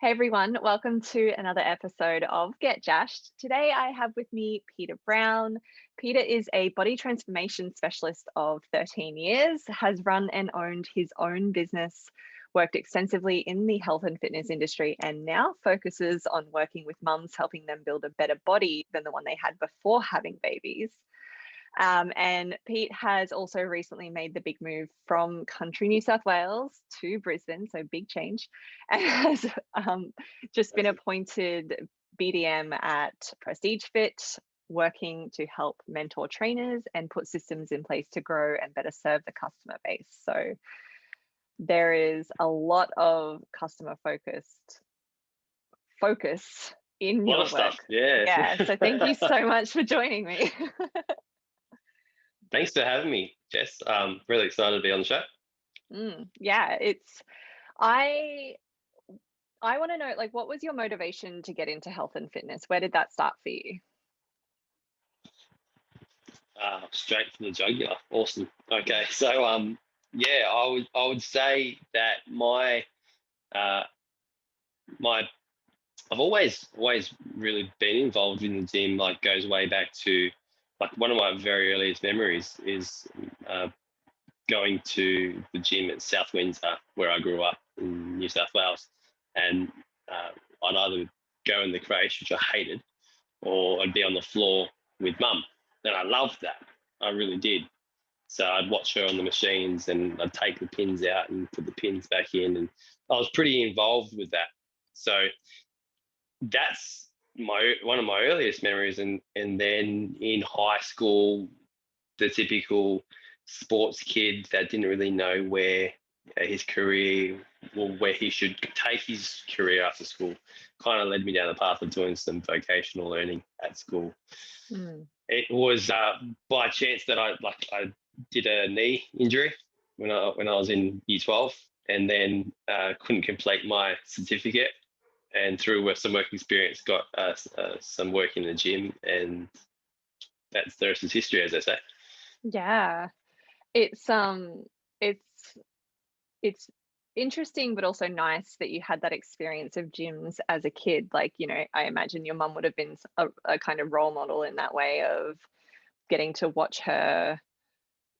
Hey everyone, welcome to another episode of Get Jashed. Today I have with me Peter Brown. Peter is a body transformation specialist of 13 years, has run and owned his own business, worked extensively in the health and fitness industry, and now focuses on working with mums, helping them build a better body than the one they had before having babies. And Pete has also recently made the big move from country New South Wales to Brisbane, so big change, and has just been appointed BDM at Prestige Fit, working to help mentor trainers and put systems in place to grow and better serve the customer base. So there is a lot of customer focus in A lot your of stuff. work. Yeah. Yeah, so thank you so much for joining me. Thanks for having me, Jess. Really excited to be on the show. Yeah, I I want to know, like, what was your motivation to get into health and fitness? Where did that start for you? Straight from the jugular. Awesome. Okay, so yeah, I would say that uh, my I've always really been involved in the gym. Like goes way back to like one of my very earliest memories is going to the gym at South Windsor, where I grew up in New South Wales, and uh, I'd either go in the crèche, which I hated, or I'd be on the floor with mum. And I loved that. I really did. So I'd watch her on the machines and I'd take the pins out and put the pins back in. And I was pretty involved with that. So that's one of my earliest memories. And then in high school, the typical sports kid that didn't really know where his career or where he should take his career after school kind of led me down the path of doing some vocational learning at school. Mm. It was by chance that I did a knee injury when I was in year 12, and then couldn't complete my certificate, and through some work experience got some work in the gym, and that's the rest is history, as I say. Yeah, it's it's it's interesting, but also nice that you had that experience of gyms as a kid. Like, I imagine your mum would have been a kind of role model in that way of getting to watch her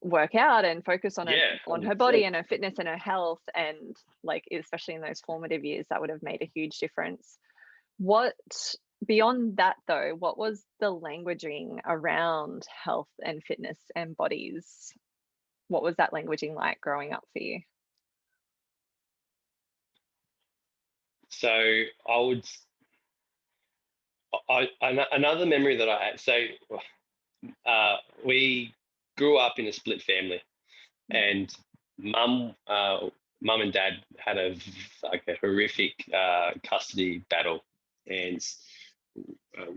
work out and focus on Yeah, her body 100%. and her fitness and her health, and like especially in those formative years that would have made a huge difference. What Beyond that though, what was the languaging around health and fitness and bodies? What was that languaging like growing up for you? So I would, another memory that I had. So we grew up in a split family, and mum, mum and dad had a horrific custody battle, and uh,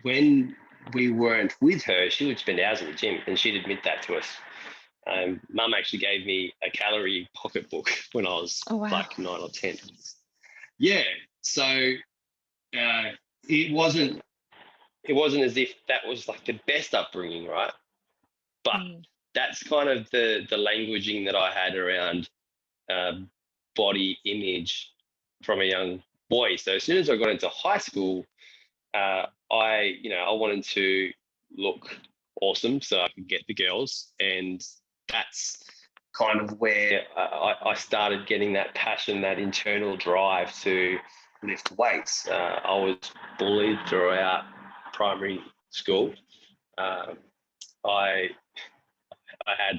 when we weren't with her, she would spend hours in the gym, and she'd admit that to us. Mum actually gave me a calorie pocketbook when I was Oh wow. like 9 or 10. Yeah, so uh, it wasn't as if that was like the best upbringing, right? But Mm. that's kind of the languaging that I had around uh, body image from a young boy. So as soon as I got into high school, I wanted to look awesome so I could get the girls, and that's kind of where I started getting that passion, that internal drive to lift weights. I was bullied throughout primary school. Um, I I had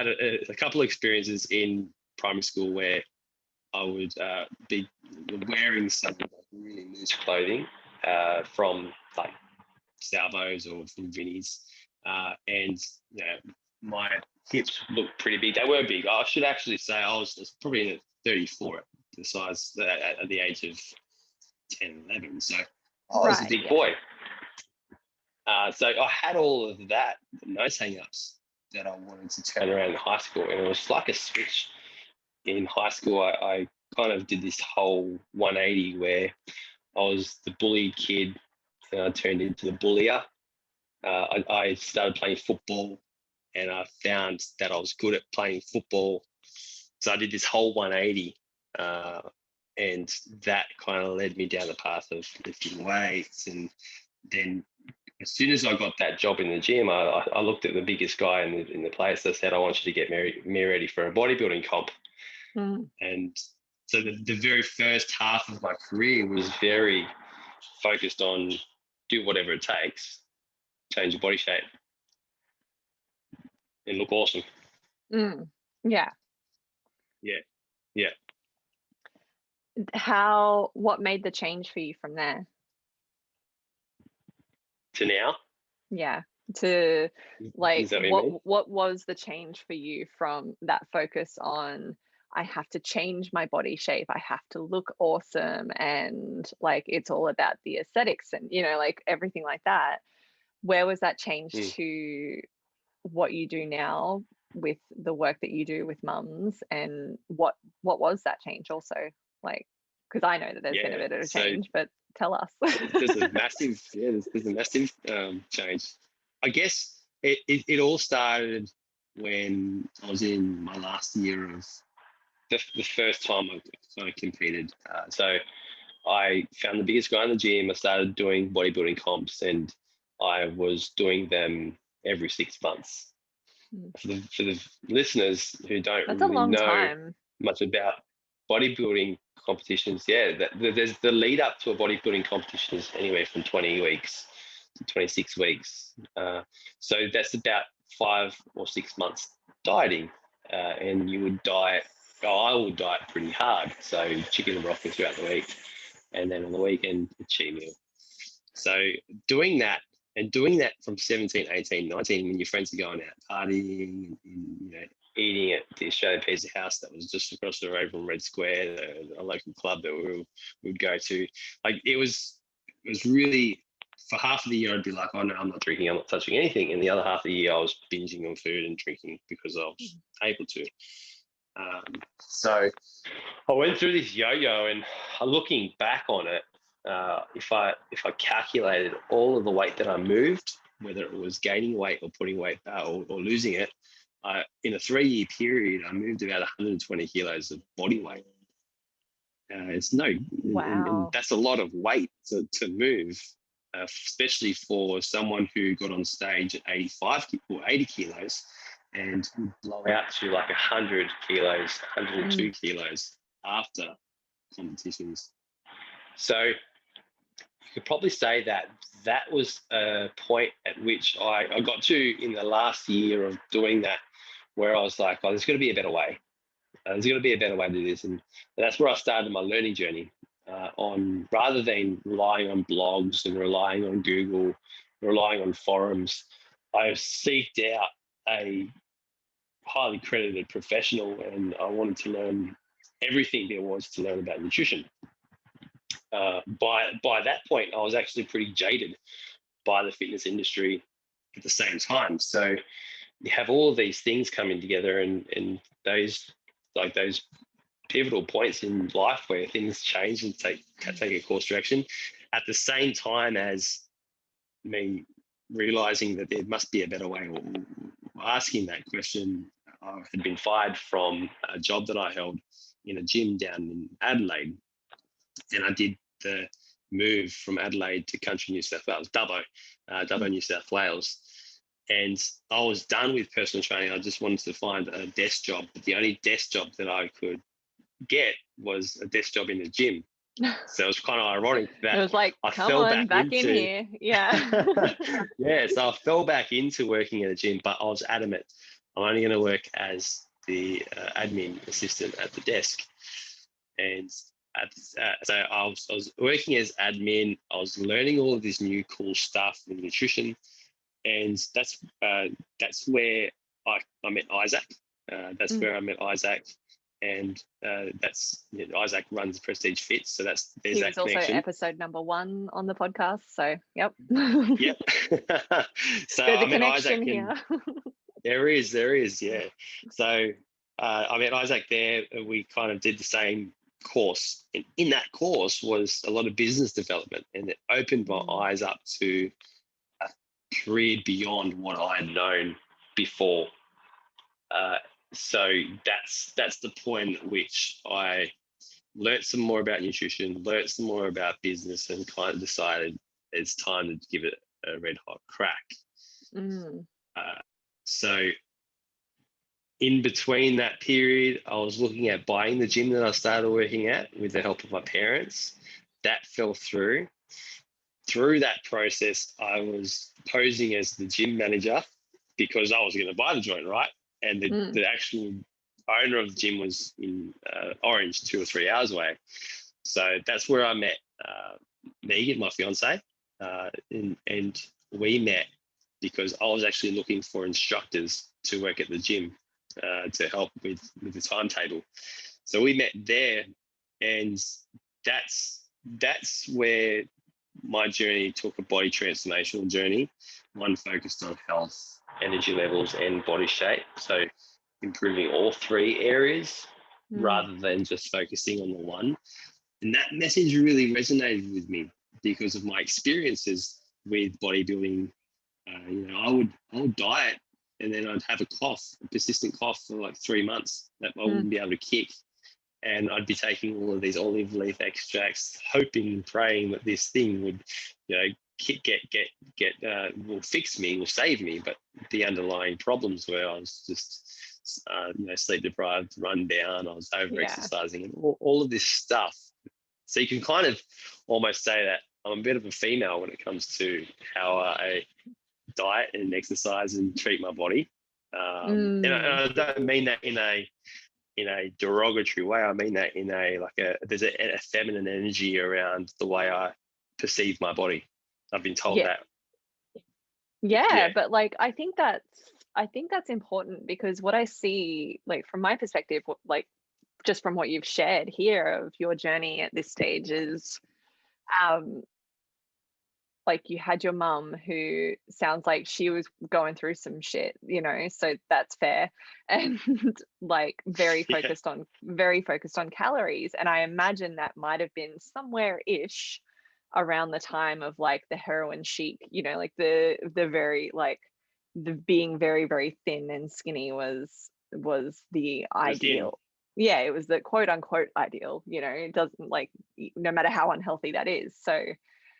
a couple of experiences in primary school where I would be wearing some really loose clothing from like Salvos or from Vinnie's, and my hips looked pretty big. They were big. I should actually say I was probably in a 34 at the size at the age of 10, 11. So I was a Right, big yeah. boy. So I had all of that, those hang-ups that I wanted to turn around in high school, and it was like a switch. In high school, I kind of did this whole 180 where I was the bullied kid and I turned into the bullier. I started playing football, and I found that I was good at playing football. So I did this whole 180. And that kind of led me down the path of lifting weights. And then as soon as I got that job in the gym, I looked at the biggest guy in the place. I said, I want you to get me ready for a bodybuilding comp. Mm. And so the very first half of my career was very focused on do whatever it takes, change your body shape, and look awesome. Mm. Yeah. Yeah. Yeah. What made the change for you from there? To now? Yeah. To like, Is that what you mean? what was the change for you from that focus on, I have to change my body shape, I have to look awesome, and like it's all about the aesthetics and like everything like that. Where was that change Mm. to what you do now with the work that you do with mums, and what was that change also? Like, because I know that there's been a Yeah. bit of a So change, but tell us. there's a massive, there's a massive change. I guess it all started when I was in my last year of the first time I kind of competed. So I found the biggest guy in the gym. I started doing bodybuilding comps, and I was doing them every 6 months. Mm. For the listeners who don't That's a really long know time. much about bodybuilding competitions, there's the lead up to a bodybuilding competition is anywhere from 20 weeks to 26 weeks. So that's about 5 or 6 months dieting, and you would diet. Oh, I would diet pretty hard, so chicken and broccoli throughout the week, and then on the weekend a cheat meal. So doing that and doing that from 17, 18, 19, when your friends are going out partying and eating at the Australian Pizza House that was just across the road from Red Square, a local club that we would go to. Like it was really, for half of the year I'd be like, oh no, I'm not drinking, I'm not touching anything. And the other half of the year I was binging on food and drinking because I was able to. So I went through this yo-yo, and looking back on it, if I calculated all of the weight that I moved, whether it was gaining weight or putting weight or losing it, in a 3-year period, I moved about 120 kilos of body weight. It's no, and Wow. that's a lot of weight to move, especially for someone who got on stage at 85 or 80 kilos and would blow out to like 100 kilos, 102 kilos after competitions. So you could probably say that was a point at which I got to in the last year of doing that, where I was like, oh, there's got to be a better way. There's got to be a better way to do this. And that's where I started my learning journey, on rather than relying on blogs and relying on Google, relying on forums. I seeked out a highly credited professional, and I wanted to learn everything there was to learn about nutrition. By that point, I was actually pretty jaded by the fitness industry at the same time. So you have all of these things coming together, and those pivotal points in life where things change and take a course direction, at the same time as me realizing that there must be a better way, or asking that question. I had been fired from a job that I held in a gym down in Adelaide, and I did the move from Adelaide to country New South Wales, Dubbo, New South Wales. And I was done with personal training. I just wanted to find a desk job, but the only desk job that I could get was a desk job in a gym. So it was kind of ironic that It was like, I come fell on, back in into here. Yeah. yeah. So I fell back into working at a gym, but I was adamant I'm only going to work as the admin assistant at the desk. And so I was working as admin. I was learning all of this new cool stuff in nutrition, and that's where I met Isaac. That's where I met Isaac, and Isaac runs Prestige Fit, so there's He that was also connection. episode number 1 on the podcast. So, yep. Yep. So There's I a met Isaac, connection and here. there is, yeah. So I met Isaac there. We kind of did the same course, and in that course was a lot of business development, and it opened my eyes up to a career beyond what I had known before. So that's the point at which I learnt some more about nutrition, learnt some more about business, and kind of decided it's time to give it a red hot crack. Mm. So in between that period, I was looking at buying the gym that I started working at with the help of my parents. That fell through. Through that process, I was posing as the gym manager because I was going to buy the joint, right? And the actual owner of the gym was in Orange, 2 or 3 hours away. So that's where I met Megan, my fiance, and we met because I was actually looking for instructors to work at the gym to help with the timetable. So we met there, and that's where my journey took a body transformational journey, one focused on health, energy levels, and body shape. So improving all three areas rather than just focusing on the one. And that message really resonated with me because of my experiences with bodybuilding. I would diet and then I'd have a cough, a persistent cough for like 3 months that I wouldn't be able to kick. And I'd be taking all of these olive leaf extracts, hoping and praying that this thing would, will fix me, will save me. But the underlying problems were I was just, sleep deprived, run down. I was over exercising, and all of this stuff. So you can kind of almost say that I'm a bit of a female when it comes to how I diet and exercise and treat my body. And I don't mean that in a derogatory way. I mean that in there's a feminine energy around the way I perceive my body. I've been told that. Yeah, but like I think that's important because what I see, like from my perspective, like just from what you've shared here of your journey at this stage is like you had your mum who sounds like she was going through some shit, so that's fair. And like very focused on calories. And I imagine that might have been somewhere ish around the time of like the heroin chic, like the very like the being very, very thin and skinny was the ideal. Yeah, it was the quote unquote ideal, it doesn't like no matter how unhealthy that is. So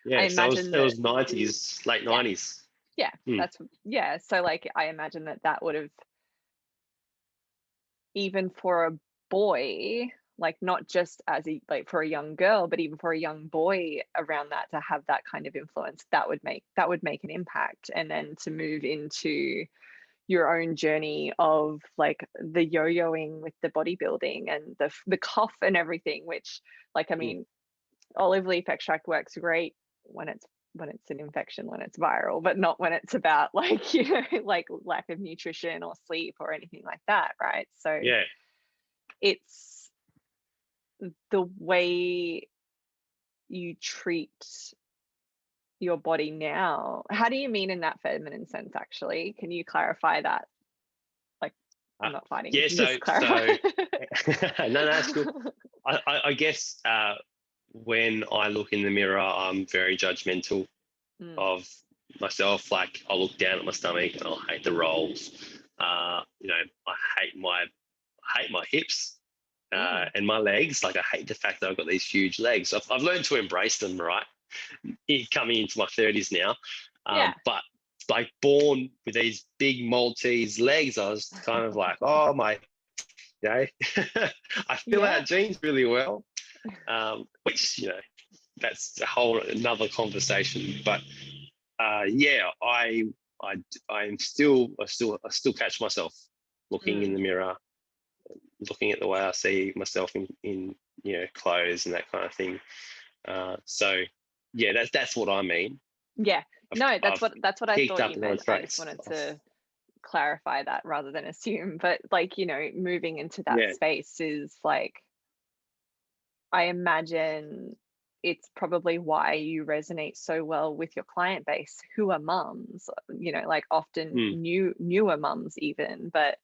I imagine it was 90s, late 90s. Yeah, so like I imagine that would have, even for a boy, like not just as a like for a young girl, but even for a young boy around that to have that kind of influence, that would make an impact. And then to move into your own journey of like the yo-yoing with the bodybuilding and the cough and everything, which like I mean olive leaf extract works great when it's an infection, when it's viral, but not when it's about like like lack of nutrition or sleep or anything like that, right? So it's the way you treat your body now. How do you mean in that feminine sense, actually? Can you clarify that? Like I'm not fighting. Yeah, so no, that's cool. I guess when I look in the mirror, I'm very judgmental of myself. Like I'll look down at my stomach and I'll hate the rolls. I hate my hips and my legs. Like I hate the fact that I've got these huge legs. I've learned to embrace them, right? Coming into my 30s now. But like born with these big Maltese legs, I was kind of like, oh my, I fill out jeans really well, which that's a whole another conversation. But I still catch myself looking in the mirror, looking at the way I see myself in clothes and that kind of thing. So yeah, that's what I mean. Yeah, no, that's what I thought you meant. I just traits. wanted to clarify that rather than assume. But like moving into that space is like, I imagine it's probably why you resonate so well with your client base who are mums, like often newer mums even. But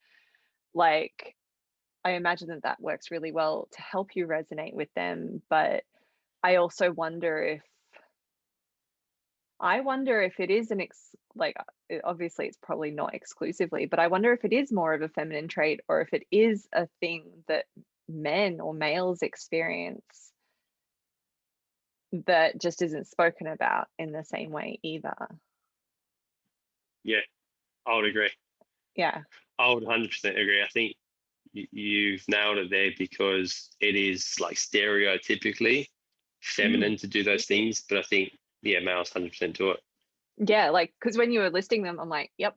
like I imagine that works really well to help you resonate with them. But I also wonder if it is obviously it's probably not exclusively, but I wonder if it is more of a feminine trait or if it is a thing that men or males experience that just isn't spoken about in the same way either. Yeah, I would agree. Yeah. I would 100% agree. I think you've nailed it there, because it is like stereotypically feminine to do those things. But I think, yeah, males 100% do it. Yeah, like, because when you were listing them, I'm like, yep,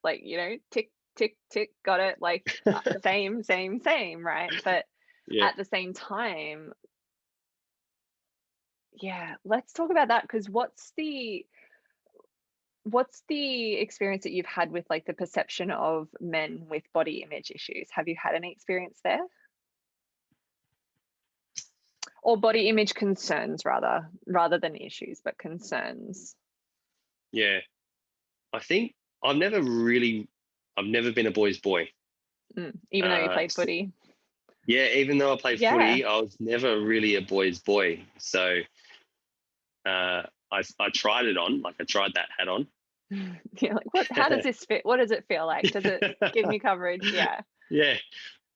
like, tick, tick, tick, got it, like, same, right? But Yeah. at the same time, yeah, let's talk about that, because what's the experience that you've had with, like, the perception of men with body image issues? Have you had any experience there? Or body image concerns, rather than issues, but concerns. Yeah. I think I've never been a boy's boy. Even though you played So, footy. yeah, even though I played Yeah. footy, I was never really a boy's boy. So I tried it on, like I tried that hat on. Yeah, like, how does this fit? What does it feel like? Does it give me coverage? Yeah. Yeah,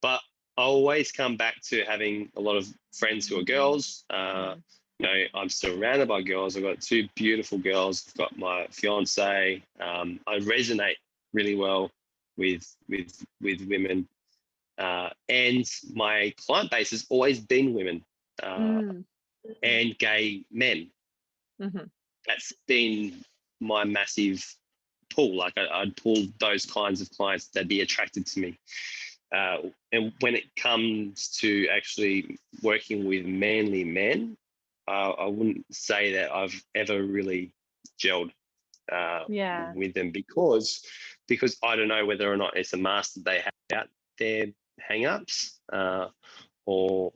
but I always come back to having a lot of friends who are girls. I'm surrounded by girls. I've got two beautiful girls. I've got my fiance. I resonate really well with women, and my client base has always been women and gay men. Mhm. That's been my massive pull. Like I'd pull those kinds of clients that'd be attracted to me. And when it comes to actually working with manly men, I wouldn't say that I've ever really gelled Yeah. with them, because I don't know whether or not it's a mask that they have out their hang-ups, or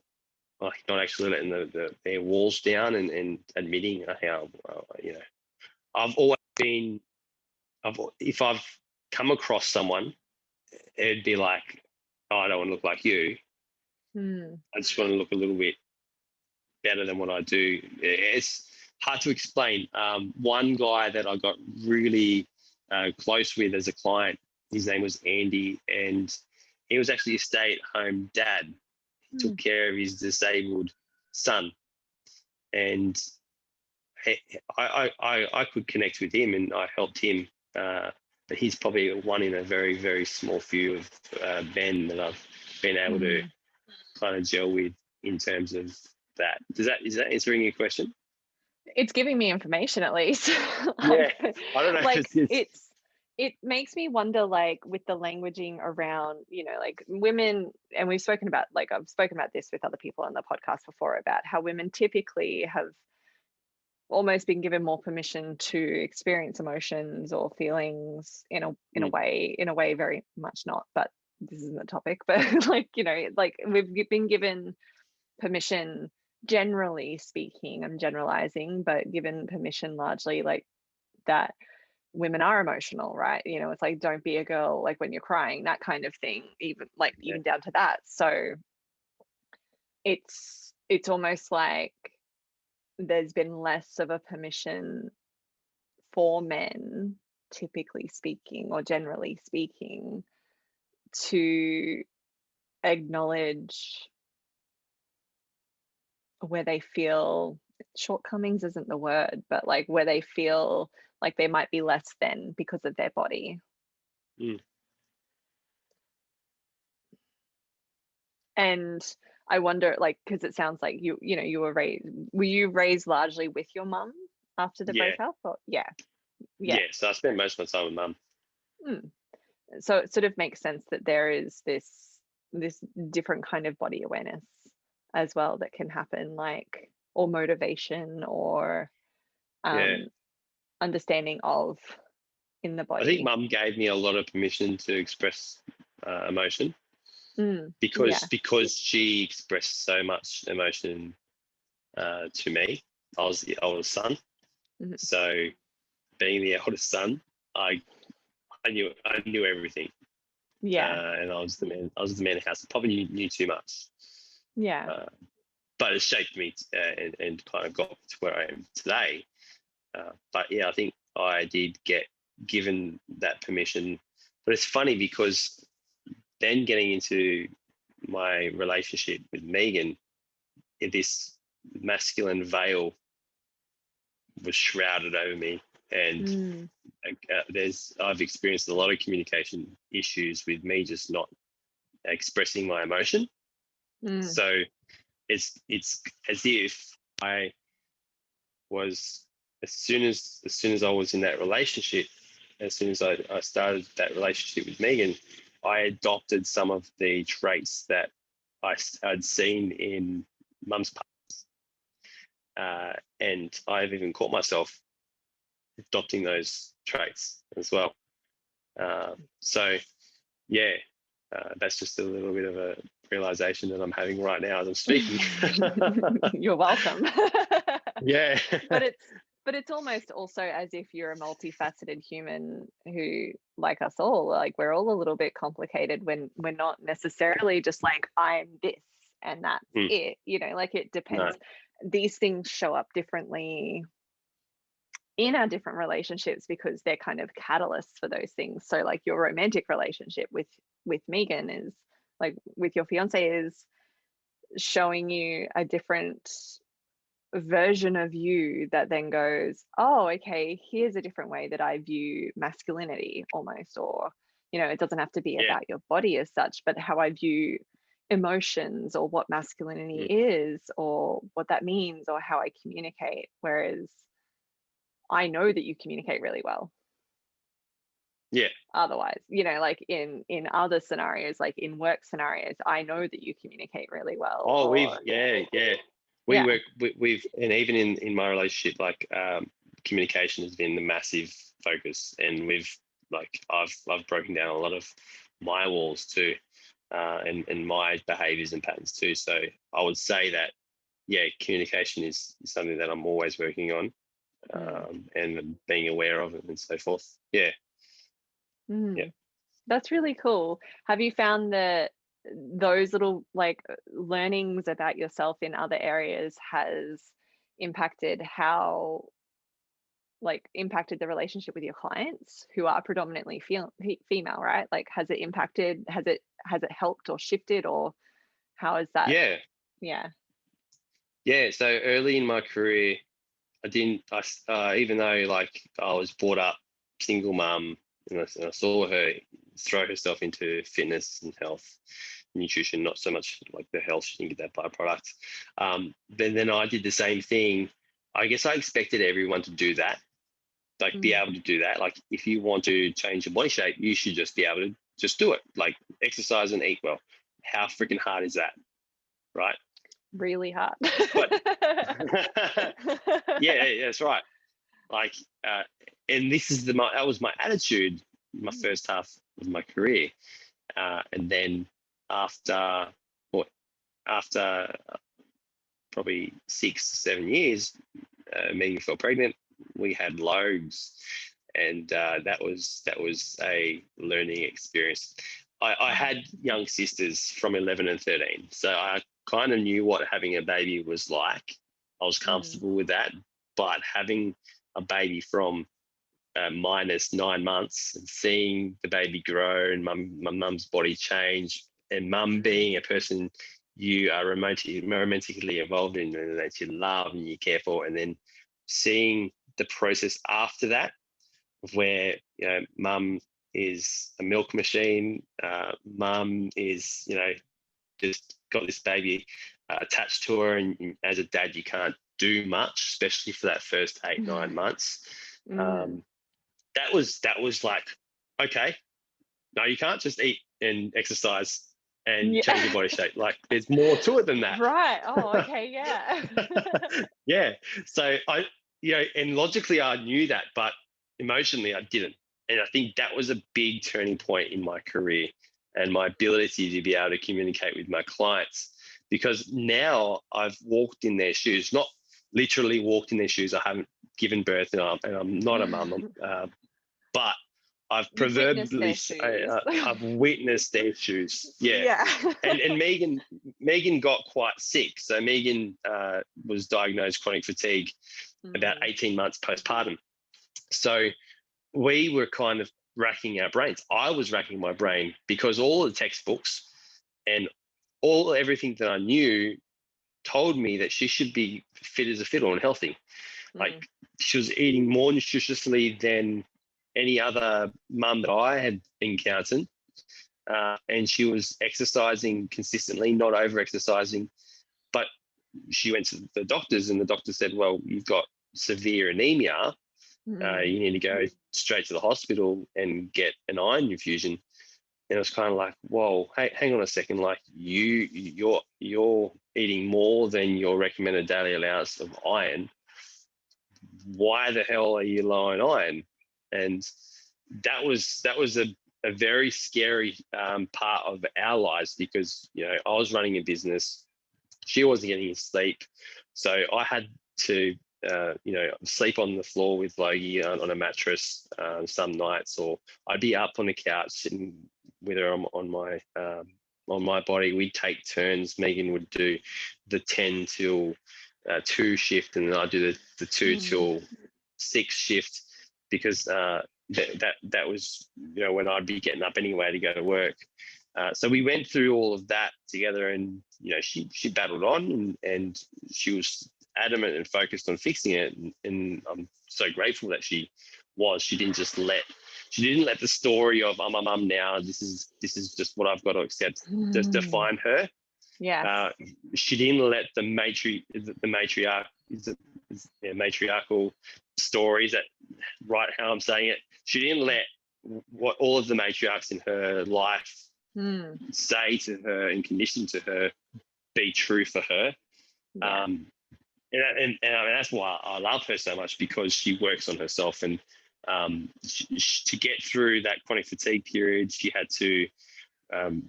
like not actually letting their walls down and admitting how I've always been. If I've come across someone, it'd be like, oh, I don't want to look like you. Mm. I just want to look a little bit better than what I do. It's hard to explain. One guy that I got really close with as a client, his name was Andy, and he was actually a stay-at-home dad. He took care of his disabled son, and I could connect with him, and I helped him. But he's probably one in a very, very small few of men that I've been able to kind of gel with in terms of that. Is that answering your question? It's giving me information at least. Yeah, Like, I don't know. like it makes me wonder, like, with the languaging around, like, women, and we've spoken about, like, I've spoken about this with other people on the podcast before, about how women typically have almost been given more permission to experience emotions or feelings in a way very much not, but this isn't the topic, but like, like, we've been given permission, generally speaking, I'm generalizing, but given permission largely, like, that women are emotional, right? It's like, don't be a girl, like, when you're crying, that kind of thing, Yeah, even down to that. So it's almost like there's been less of a permission for men, typically speaking or generally speaking, to acknowledge where they feel shortcomings isn't the word, but, like, where they feel like they might be less than because of their body. mm. And I wonder, like, because it sounds like you were you raised largely with your mum after the Yeah, breakup? Or yeah. yeah. So I spent most of my time with mum. Mm. So it sort of makes sense that there is this different kind of body awareness as well that can happen, like, or motivation, or Yeah, um understanding of in the I think body. mum gave me a lot of permission to express emotion, Yeah. because she expressed so much emotion to me. I was the oldest son, Mhm. so being the eldest son, I I knew everything, Yeah. and I was the man. I was the man in the house. I probably knew too much, Yeah. uh, but it shaped me, and kind of got to where I am today. But yeah, I think I did get given that permission. But it's funny because then getting into my relationship with Megan, this masculine veil was shrouded over me, and I've experienced a lot of communication issues with me just not expressing my emotion. So it's as if I was, as soon as I was in that relationship, as soon as I started that relationship with Megan, I adopted some of the traits that I'd seen in mum's past, and I've even caught myself adopting those traits as well. So yeah, that's just a little bit of a realization that I'm having right now as I'm speaking. You're welcome. Yeah. But it's almost also as if you're a multifaceted human who, like us all, like we're all a little bit complicated when we're not necessarily just like, I'm this and that's it, you know, like it depends. No. These things show up differently in our different relationships because they're kind of catalysts for those things. So like your romantic relationship with Megan is like, with your fiance, is showing you a different version of you that then goes, oh, okay, here's a different way that I view masculinity almost. Or, you know, it doesn't have to be about your body as such, but how I view emotions, or what masculinity is, or what that means, or how I communicate. Whereas I know that you communicate really well. Yeah. Otherwise, you know, like in other scenarios, like in work scenarios, I know that you communicate really well. Oh, or, we work, we've, and even in my relationship, like communication has been the massive focus, and I've broken down a lot of my walls too, and my behaviors and patterns too. So I would say that, yeah, communication is something that I'm always working on, and being aware of it and so forth. Yeah. Yeah. That's really cool. Have you found that those little like learnings about yourself in other areas has impacted impacted the relationship with your clients who are predominantly female, right? Like, has it impacted, has it helped or shifted, or how is that? Yeah. So early in my career, even though like I was brought up single mum, and I saw her throw herself into fitness and health, nutrition, not so much like the health, she didn't get that byproduct. Then I did the same thing. I guess I expected everyone to do that, like be able to do that. Like if you want to change your body shape, you should just be able to just do it, like exercise and eat well. How freaking hard is that, right? Really hard. But yeah, that's right. Like, and that was my attitude, my first half of my career, and then after probably 6 to 7 years, Megan fell pregnant. We had loads, and that was a learning experience. I had young sisters from 11 and 13, so I kind of knew what having a baby was like. I was comfortable with that, but having a baby from minus 9 months and seeing the baby grow and my mum's body change, and mum being a person you are romantically involved in and that you love and you care for, and then seeing the process after that, where mum is a milk machine, mum is just got this baby attached to her, and as a dad you can't do much, especially for that first 8-9 months. That was like, okay, no, you can't just eat and exercise and change your body shape. Like, there's more to it than that. Right. Oh, okay. Yeah. Yeah. So and logically I knew that, but emotionally I didn't. And I think that was a big turning point in my career and my ability to be able to communicate with my clients, because now I've walked in their shoes, not literally walked in their shoes. I haven't given birth and I'm not a mum, but I've proverbially, I've witnessed their shoes. Yeah. And Megan got quite sick. So Megan was diagnosed chronic fatigue about 18 months postpartum. So we were kind of racking our brains. I was racking my brain because all the textbooks and everything that I knew told me that she should be fit as a fiddle and healthy. Like, she was eating more nutritiously than any other mum that I had encountered. And she was exercising consistently, not over exercising. But she went to the doctors, and the doctor said, well, you've got severe anemia. You need to go straight to the hospital and get an iron infusion. And it was kind of like, whoa, hey, hang on a second. Like, you're eating more than your recommended daily allowance of iron. Why the hell are you low on iron? And that was a very scary part of our lives, because, you know, I was running a business. She wasn't getting any sleep. So I had to, you know, sleep on the floor with Logie on a mattress some nights, or I'd be up on the couch sitting with her on my body. We'd take turns. Megan would do the 10 till 2 shift, and then I'd do the 2 till 6 shift, because that was, you know, when I'd be getting up anyway to go to work. So we went through all of that together, and, you know, she battled on, and she was adamant and focused on fixing it. And I'm so grateful that she didn't let the story of, I'm a mum now, this is just what I've got to accept, just define her. Yeah. She didn't let the matriarchal stories, that right how I'm saying it, she didn't let what all of the matriarchs in her life say to her and condition to her be true for her. Yeah. And that's why I love her so much, because she works on herself. And to get through that chronic fatigue period, she had to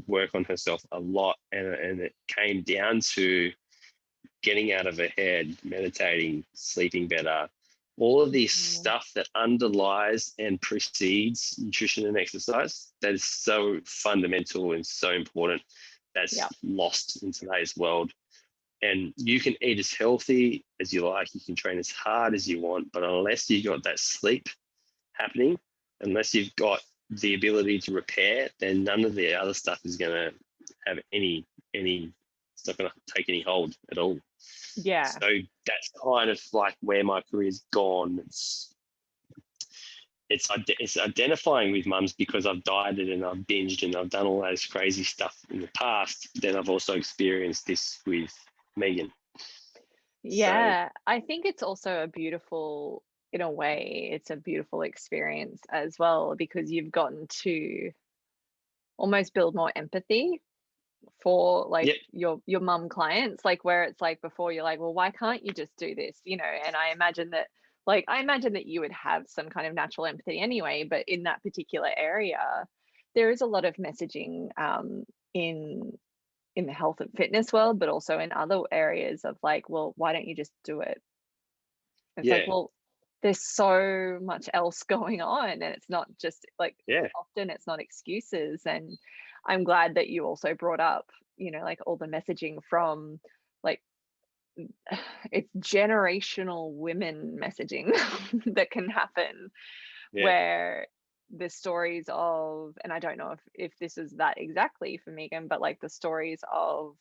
work on herself a lot, and it came down to getting out of her head, meditating, sleeping better, all of this stuff that underlies and precedes nutrition and exercise, that is so fundamental and so important, that's lost in today's world. And you can eat as healthy as you like, you can train as hard as you want, but unless you've got that sleep happening, unless you've got the ability to repair, then none of the other stuff is going to have any, it's not going to take any hold at all. Yeah. So that's kind of like where my career's gone. It's identifying with mums, because I've dieted and I've binged and I've done all those crazy stuff in the past. Then I've also experienced this with Megan. Yeah. So, I think it's also a beautiful, in a way, it's a beautiful experience as well, because you've gotten to almost build more empathy for like your mum clients, like where it's like before you're like, well, why can't you just do this, you know? And I imagine that you would have some kind of natural empathy anyway, but in that particular area there is a lot of messaging in the health and fitness world, but also in other areas of like, well, why don't you just do it? It's like, well, there's so much else going on, and it's not just like, often it's not excuses. And I'm glad that you also brought up, you know, like all the messaging from like, it's generational women messaging that can happen, where the stories of, and I don't know if this is that exactly for Megan, but like the stories of,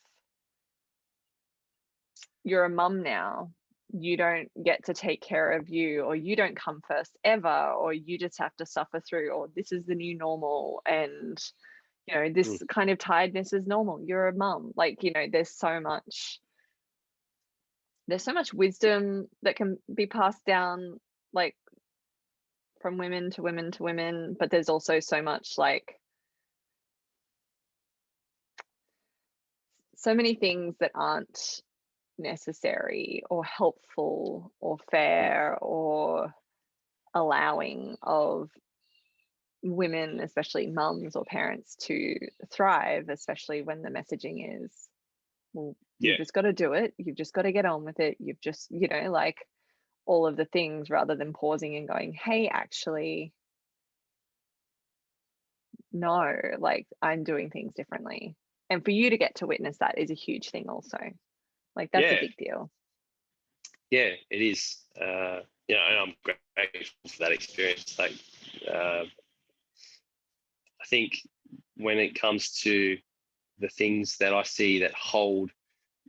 you're a mum now, you don't get to take care of you, or you don't come first ever, or you just have to suffer through, or this is the new normal, and you know, this kind of tiredness is normal, you're a mum. Like, you know, there's so much wisdom that can be passed down, like from women to women to women, but there's also so much, like, so many things that aren't necessary or helpful or fair or allowing of women, especially mums or parents, to thrive, especially when the messaging is, well, you've just got to do it, you've just got to get on with it, you've just, you know, like all of the things, rather than pausing and going, hey, actually, no, like I'm doing things differently. And for you to get to witness that is a huge thing also. Like, that's a big deal. Yeah, it is. You know, and I'm grateful for that experience. Like, I think when it comes to the things that I see that hold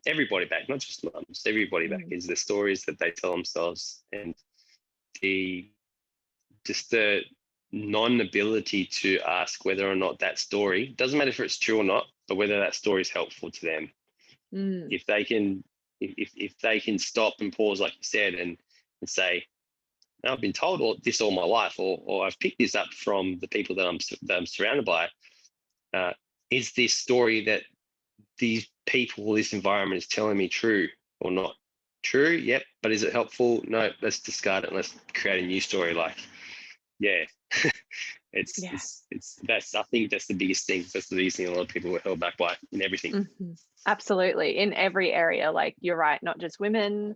everybody back, not just mums, everybody back, is the stories that they tell themselves, and the non-ability to ask whether or not that story, doesn't matter if it's true or not, but whether that story is helpful to them. If they can, if they can stop and pause, like you said, and say, I've been told this all my life, or I've picked this up from the people that I'm surrounded by. Is this story that these people, this environment is telling me true or not? True, yep. But is it helpful? No, let's discard it and let's create a new story. Like, yeah, that's, I think that's the biggest thing. That's the biggest thing a lot of people were held back by in everything. Absolutely. In every area, like you're right, not just women,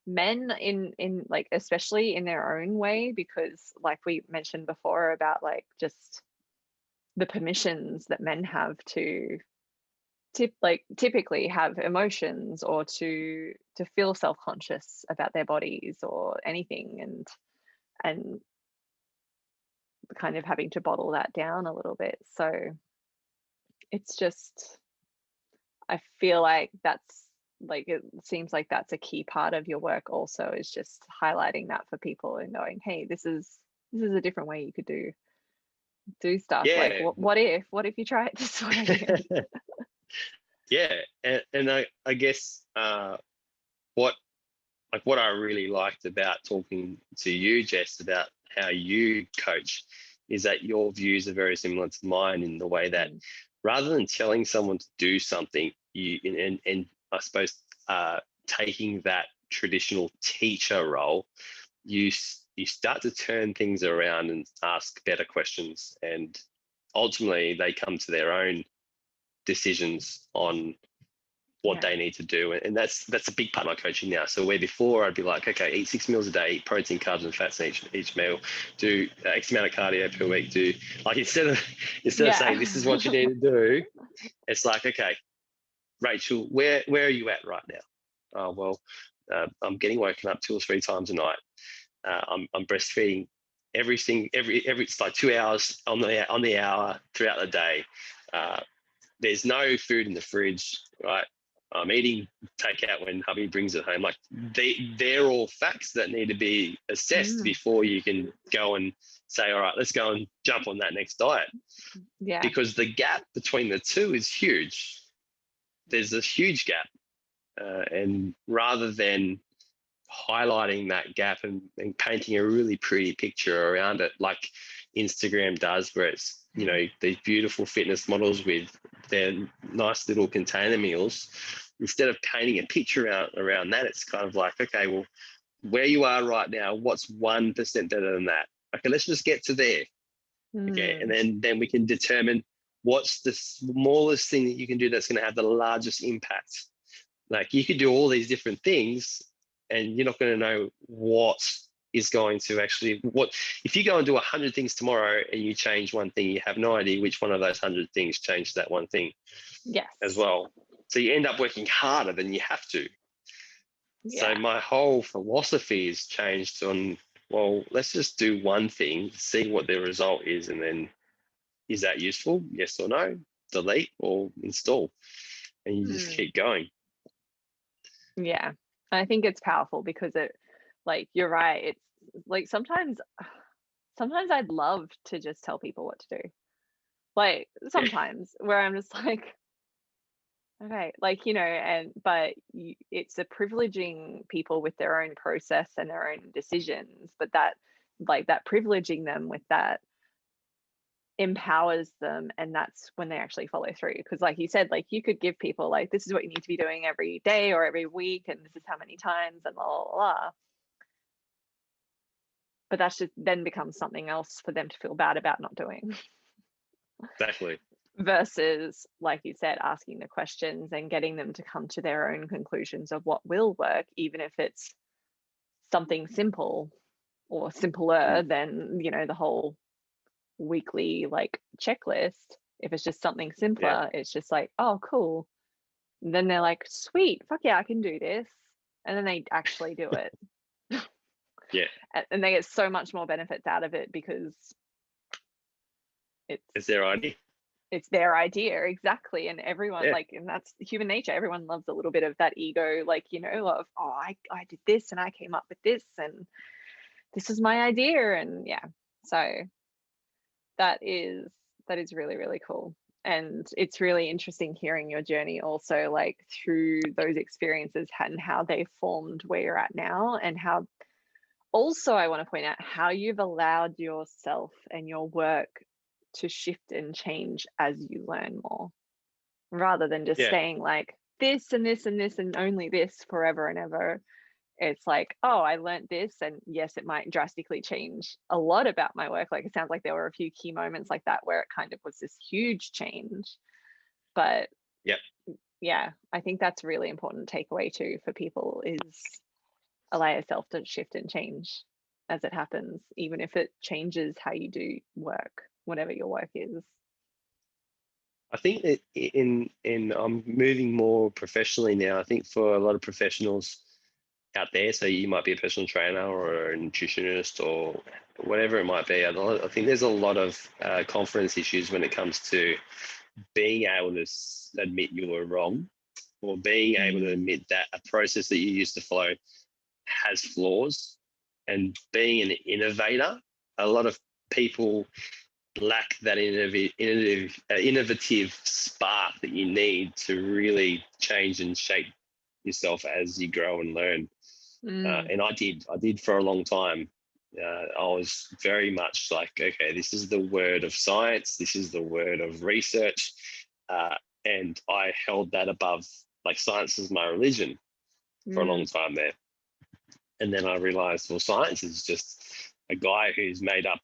men in like, especially in their own way, because like we mentioned before about like just the permissions that men have to typically have emotions, or to feel self-conscious about their bodies or anything, and kind of having to bottle that down a little bit. So it's just, I feel like that's like, it seems like that's a key part of your work also, is just highlighting that for people and going, hey, this is a different way you could do stuff. Yeah. Like what if you try it this way? Yeah, and I guess what I really liked about talking to you, Jess, about how you coach, is that your views are very similar to mine, in the way that rather than telling someone to do something, you and I suppose taking that traditional teacher role, you start to turn things around and ask better questions, and ultimately they come to their own decisions on what they need to do. And that's a big part of my coaching now. So where before I'd be like, okay, eat 6 meals a day, eat protein, carbs and fats in each meal, do X amount of cardio per week, do like, instead of saying this is what you need to do, it's like, okay, Rachel, where are you at right now? Oh, well, I'm getting woken up 2 or 3 times a night. I'm breastfeeding every it's like 2 hours on the hour throughout the day. There's no food in the fridge, right? I'm eating takeout when hubby brings it home. Like, they're all facts that need to be assessed before you can go and say, all right, let's go and jump on that next diet. Yeah. Because the gap between the two is huge. There's a huge gap. And rather than highlighting that gap and painting a really pretty picture around it, like Instagram does, where it's, you know, these beautiful fitness models with their nice little container meals, instead of painting a picture around that, it's kind of like, okay, well, where you are right now, what's 1% better than that? Okay, let's just get to there. Okay, and then we can determine what's the smallest thing that you can do that's going to have the largest impact. Like, you could do all these different things and you're not going to know what is going to actually, what if you go and do 100 things tomorrow and you change one thing, you have no idea which one of those 100 things changed that one thing. Yes. As well. So you end up working harder than you have to. So my whole philosophy is changed on, well, let's just do one thing, see what the result is, and then, is that useful? Yes or no? Delete or install. And you just keep going. Yeah. I think it's powerful because it, like, you're right. It's like, sometimes I'd love to just tell people what to do. Like, sometimes where I'm just like, okay, like, but it's a privileging people with their own process and their own decisions, but that, like, that privileging them with that empowers them, and that's when they actually follow through. Because like you said, like, you could give people like, this is what you need to be doing every day or every week, and this is how many times, and blah blah blah, but that's just then becomes something else for them to feel bad about not doing. Exactly. Versus, like you said, asking the questions and getting them to come to their own conclusions of what will work, even if it's something simple or simpler than, the whole weekly like checklist. If it's just something simpler, it's just like, oh, cool. And then they're like, sweet, fuck yeah, I can do this. And then they actually do it. Yeah. And they get so much more benefits out of it because it's their idea. it's their idea, exactly. And everyone, Yeah, like, and that's human nature, everyone loves a little bit of that ego, like, of, oh, I did this and I came up with this and this is my idea. And yeah, so that is that is really, really cool. And it's really interesting hearing your journey also, like through those experiences and how they formed where you're at now, and how also I want to point out how you've allowed yourself and your work to shift and change as you learn more, rather than just yeah, staying like this and this and this and only this forever and ever. It's like, oh, I learned this, and yes, it might drastically change a lot about my work. Like, it sounds like there were a few key moments like that where it kind of was this huge change. But yeah. yeah, I think that's really important takeaway too for people, is allow yourself to shift and change as it happens, even if it changes how you do work, whatever your work is. I think that in I'm moving more professionally now. I think for a lot of professionals out there, so you might be a personal trainer or a nutritionist or whatever it might be. I think there's a lot of confidence issues when it comes to being able to admit you were wrong, or being able to Mm. admit that a process that you used to follow has flaws. And being an innovator, a lot of people lack that innovative spark that you need to really change and shape yourself as you grow and learn. Mm. And I did for a long time. I was very much like, okay, this is the word of science, this is the word of research, uh, and I held that above, like, science is my religion for a long Mm. time there. And then I realized, well, science is just a guy who's made up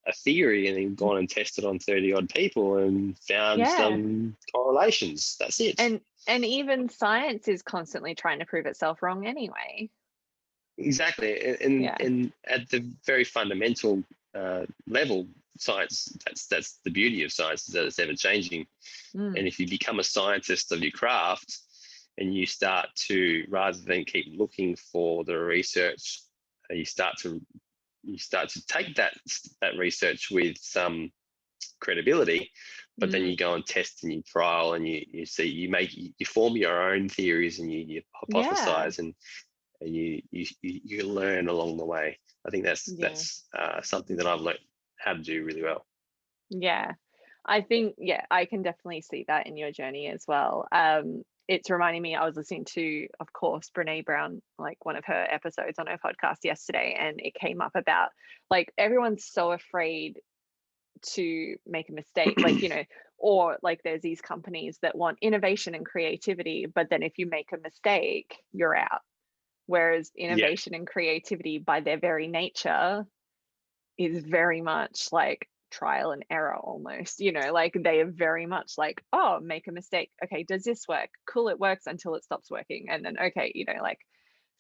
a theory and then gone and tested on 30 odd people and found Yeah. some correlations. That's it. And even science is constantly trying to prove itself wrong anyway. Exactly. And, Yeah. and at the very fundamental level, science, that's the beauty of science, is that it's ever changing. And Mm. if you become a scientist of your craft and you start to, rather than keep looking for the research, you start to take that research with some credibility, but then Mm. you go and test and you trial and you see, you form your own theories and you Yeah. hypothesize, and you learn along the way. I think Yeah. that's something that I've learned how to do really well. Yeah. I think, yeah, I can definitely see that in your journey as well. It's reminding me, I was listening to, of course, Brene Brown, like one of her episodes on her podcast yesterday, and it came up about like everyone's so afraid to make a mistake, like, or like there's these companies that want innovation and creativity, but then if you make a mistake, you're out. Whereas Yeah, innovation and creativity, by their very nature, is very much like trial and error almost, like they are very much like, oh, make a mistake, okay, does this work, cool, it works until it stops working, and then okay, like,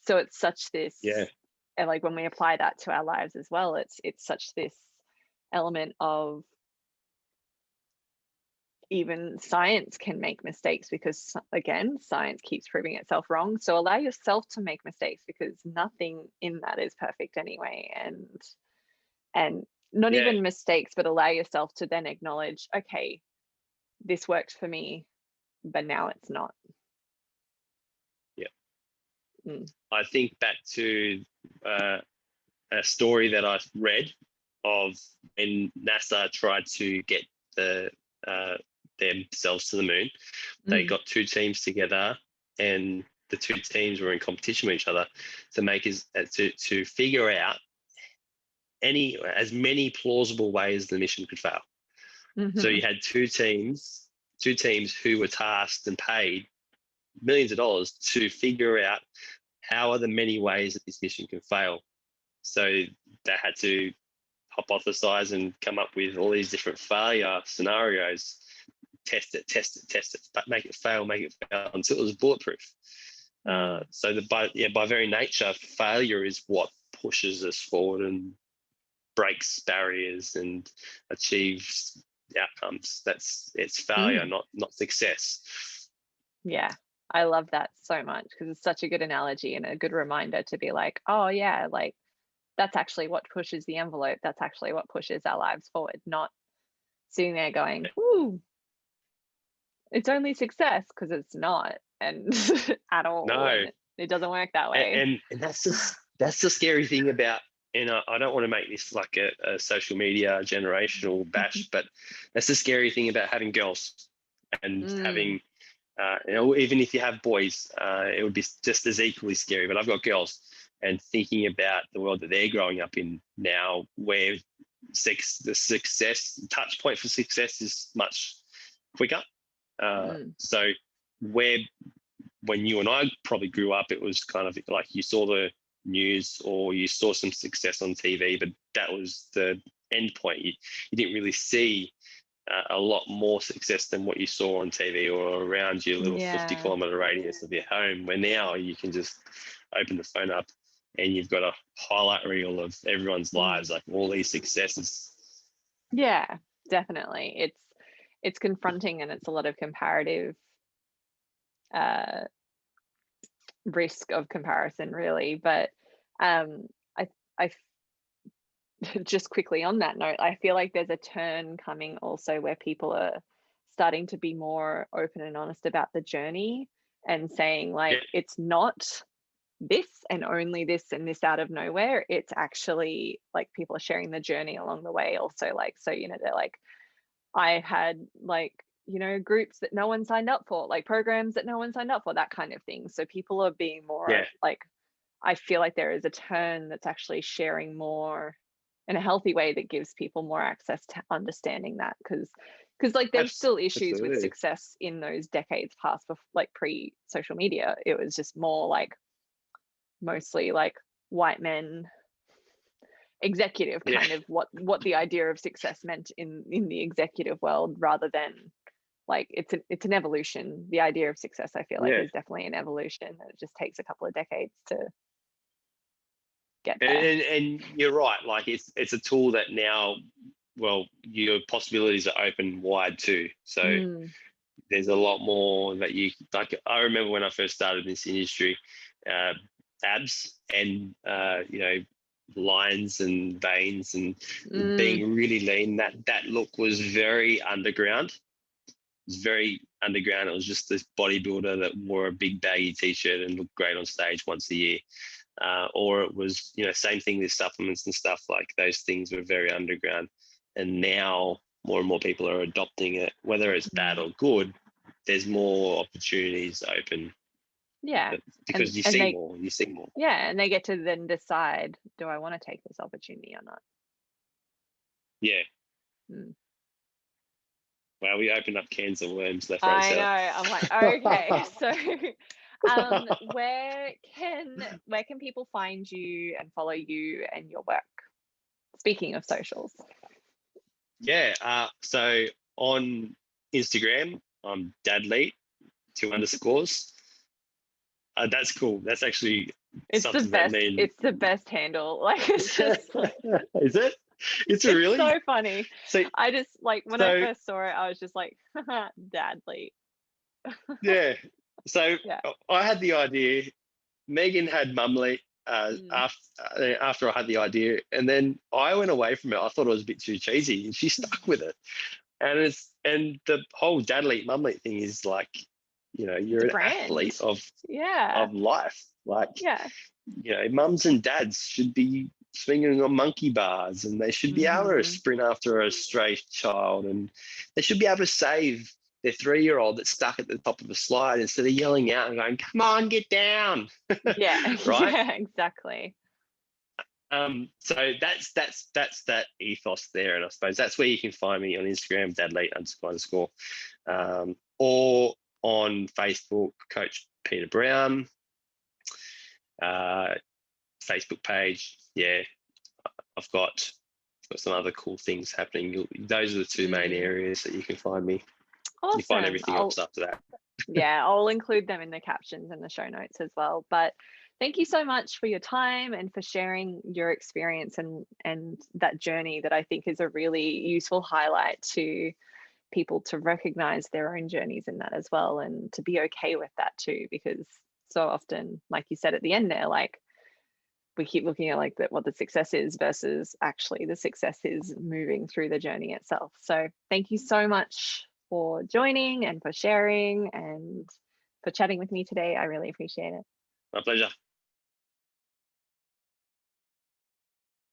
so it's such this, yeah, and like when we apply that to our lives as well, it's such this element of, even science can make mistakes, because again, science keeps proving itself wrong. So allow yourself to make mistakes, because nothing in that is perfect anyway. And not yeah, even mistakes, but allow yourself to then acknowledge, okay, this worked for me, but now it's not. yeah. Mm. I think back to uh, a story that I read of when NASA tried to get the uh, themselves to the moon. They Mm. got two teams together, and the two teams were in competition with each other to make to figure out as many plausible ways the mission could fail. So Hmm. you had two teams who were tasked and paid millions of dollars to figure out how are the many ways that this mission can fail. So they had to hypothesize and come up with all these different failure scenarios, test it, but make it fail until it was bulletproof. Mm. So by very nature, failure is what pushes us forward and breaks barriers and achieves the outcomes. It's failure, Mm. not success. Yeah, I love that so much, because it's such a good analogy and a good reminder to be like, oh yeah, like that's actually what pushes the envelope, that's actually what pushes our lives forward, not sitting there going, whoo, it's only success because it's not, and at all, No, and it doesn't work that way. and that's the scary thing about. And I don't want to make this like a social media generational bash, but that's the scary thing about having girls and Mm, having, even if you have boys, it would be just as equally scary. But I've got girls, and thinking about the world that they're growing up in now, where the success touch point for success is much quicker. mm, So where when you and I probably grew up, it was kind of like you saw the news or you saw some success on TV, but that was the end point. You didn't really see a lot more success than what you saw on TV or around your little 50 yeah. kilometer radius of your home, where now you can just open the phone up and you've got a highlight reel of everyone's lives, Mm. like all these successes. Yeah, definitely. It's confronting, and it's a lot of comparative uh risk of comparison, really. But um I just quickly on that note, I feel like there's a turn coming also where people are starting to be more open and honest about the journey, and saying Yeah, like it's not this and only this and this out of nowhere. It's actually like people are sharing the journey along the way also. Like, so, they're like, I had like, groups that no one signed up for, like programs that no one signed up for, that kind of thing. So people are being yeah, more like, I feel like there is a turn that's actually sharing more in a healthy way that gives people more access to understanding that. Because like there's still issues with absolutely. success in those decades past, like pre social media. It was just more like mostly like white men executive, Yeah, kind of what the idea of success meant in the executive world, rather than like it's an evolution. The idea of success, I feel like, yeah. is definitely an evolution, and it just takes a couple of decades to get And, there. and and you're right. Like it's a tool that now, well, your possibilities are open wide too. So Mm, there's a lot more that you like. I remember when I first started in this industry, uh, abs and lines and veins and mm, being really lean. That look was very underground. It was very underground. It was just this bodybuilder that wore a big baggy t-shirt and looked great on stage once a year. Or it was, same thing with supplements and stuff. Like those things were very underground, and now more and more people are adopting it. Whether it's bad mm. or good, there's more opportunities open Yeah, because and they you see more. yeah, and they get to then decide, do I want to take this opportunity or not? Yeah. Mm. Well, we opened up cans of worms left, right, and I know. center. I'm like, okay, so where can people find you and follow you and your work? Speaking of socials. Yeah. So on Instagram, I'm J-Leigh, 2 underscores. That's cool. That's actually It's the something that best. mean. It's the best handle. Like it's just like Is it? It's it's really so funny. so. I just like when I So first saw it, I was just like, Dadly. yeah. So Yeah. I had the idea. Megan had Mumley Mm. after I had the idea, and then I went away from it. I thought it was a bit too cheesy, and she stuck with it. And the whole Dadley Mumley thing is like, It's you're a an brand. athlete of Yeah. life. Like, Yeah. mums and dads should be swinging on monkey bars, and they should be able to Hmm. sprint after a stray child, and they should be able to save their 3-year-old that's stuck at the top of a slide instead of yelling out and going, "Come on, get down!" Yeah. Right? Yeah. Exactly. So that's that ethos there, and I suppose that's where you can find me on Instagram, dadlate__, or on Facebook, Coach Peter Brown, uh, Facebook page. Yeah, I've got some other cool things happening. Those are the two main Mm. areas that you can find me. You find Awesome. everything else after that. Yeah, I'll include them in the captions and the show notes as well. But thank you so much for your time and for sharing your experience and that journey, that I think is a really useful highlight to people to recognize their own journeys in that as well, and to be okay with that too, because so often, like you said at the end there, like we keep looking at like what the success is versus actually the success is moving through the journey itself. So thank you so much for joining and for sharing and for chatting with me today. I really appreciate it. My pleasure.